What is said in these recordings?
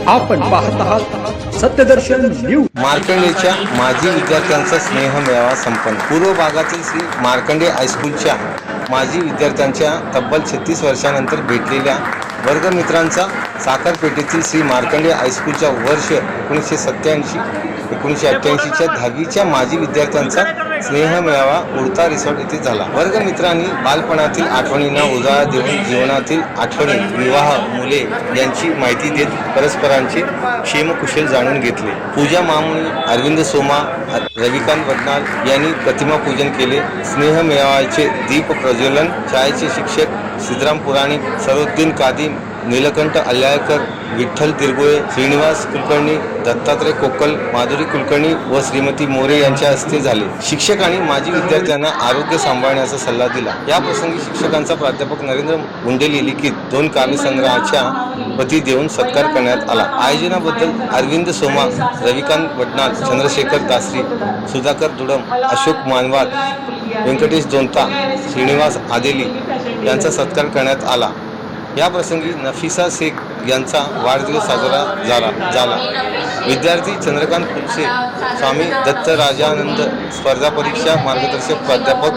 आपण पाहत आहात सत्यदर्शन न्यूज। मार्कंडेच्या माजी विद्यार्थ्यांचा स्नेह मेळावा संपन्न। पूर्व भागातील श्री मार्कंडे हायस्कूलच्या माजी विद्यार्थ्यांच्या तब्बल 36 वर्षांनंतर भेटलेल्या वर्गमित्रांचा साखरपेठेतील श्री मार्कंडे हायस्कूलच्या वर्ष 1987-1988च्या 10वीच्या माजी विद्यार्थ्यांचा स्नेह मेळावा उडता रिसॉर्ट येथे झाला। वर्गमित्रांनी बालपणातील आठवणींना उजाळा देऊन जीवनातील आठवणी, विवाह, मुले यांची माहिती देत परस्परांचे क्षेमकुशल जाणून घेतले। पूजा मामुनी, अरविंद सोमा, रविकांत वडनाल यांनी प्रतिमा पूजन केले। स्नेह मेळाव्याचे दीप प्रज्वलन शाळेचे शिक्षक सिद्धराम पुराणिक, सरोद्दीन कादिम, नीलकंठ अल्याळकर, विठ्ठल तिरगुळे, श्रीनिवास कुलकर्णी, दत्तात्रय कोकल, माधुरी कुलकर्णी व श्रीमती मोरे यांच्या हस्ते झाले। शिक्षकांनी माजी विद्यार्थ्यांना आरोग्य सांभाळण्याचा सल्ला दिला। या प्रसंगी शिक्षकांचा प्राध्यापक नरेंद्र गुंडेली लिखित 2 काव्यसंग्रहाच्या प्रती देऊन सत्कार करण्यात आला। आयोजनाबद्दल अरविंद सोमा, रविकांत वडनाल, चंद्रशेखर दासरी, सुधाकर दुडम, अशोक मानवार, व्यंकटेश जोंता, श्रीनिवास आदेली यांचा सत्कार करण्यात आला। या प्रसंगी नफिसा शेख यांचा वाढदिवस साजरा झाला। विद्यार्थी चंद्रकांत फुलसे, स्वामी दत्तराजानंद स्पर्धा परीक्षा मार्गदर्शक प्राध्यापक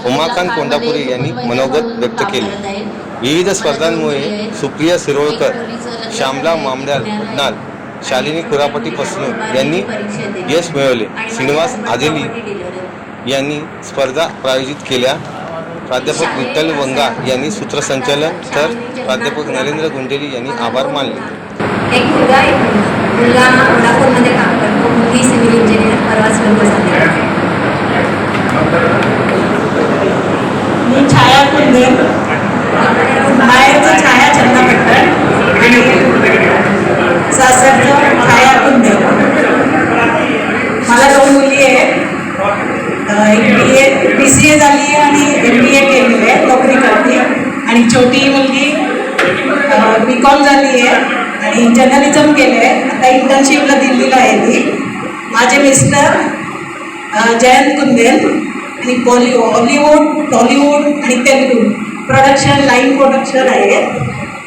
उमाकांत कोंडापुरे यांनी मनोगत व्यक्त केले। विविध स्पर्धांमुळे सुप्रिया शिरोळकर, श्यामला मामड्याल वडनाल, शालिनी कुरापटी पसनूर यांनी यश मिळवले। श्रीनिवास आदेली यांनी स्पर्धा प्रायोजित केल्या। प्राध्यापक विठ्ठल वंगा यांनी सूत्रसंचालन तर प्राध्यापक नरेंद्र गुंडेली यांनी आभार मानले। एक मुलगा वोडाफोनमध्ये काम करतो, मुलगी सिव्हिल इंजिनियर, परवाच लग्न झाले। मी छाया कुंदे, माहेरचं छाया चंदापट्टण आणि सासरचं छाया कुंदे। मला 2 मुली आहेत, एक BCA झाली आहे आणि MBA केलेली आहे, नोकरी करते। आणि छोटी मुलगी BCom झाली आहे आणि जर्नलिझम केलं आहे, आता इंटर्नशिपला दिल्लीला आहे ती। माझे मिस्टर जयंत कुंदेल आणि हॉलिवूड, टॉलिवूड आणि तेलुगू प्रोडक्शन, लाईन प्रोडक्शन आहे।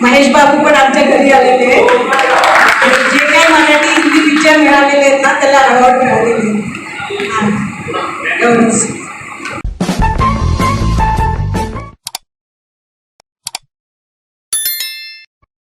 महेश बाबू पण आमच्या घरी आलेले आहेत।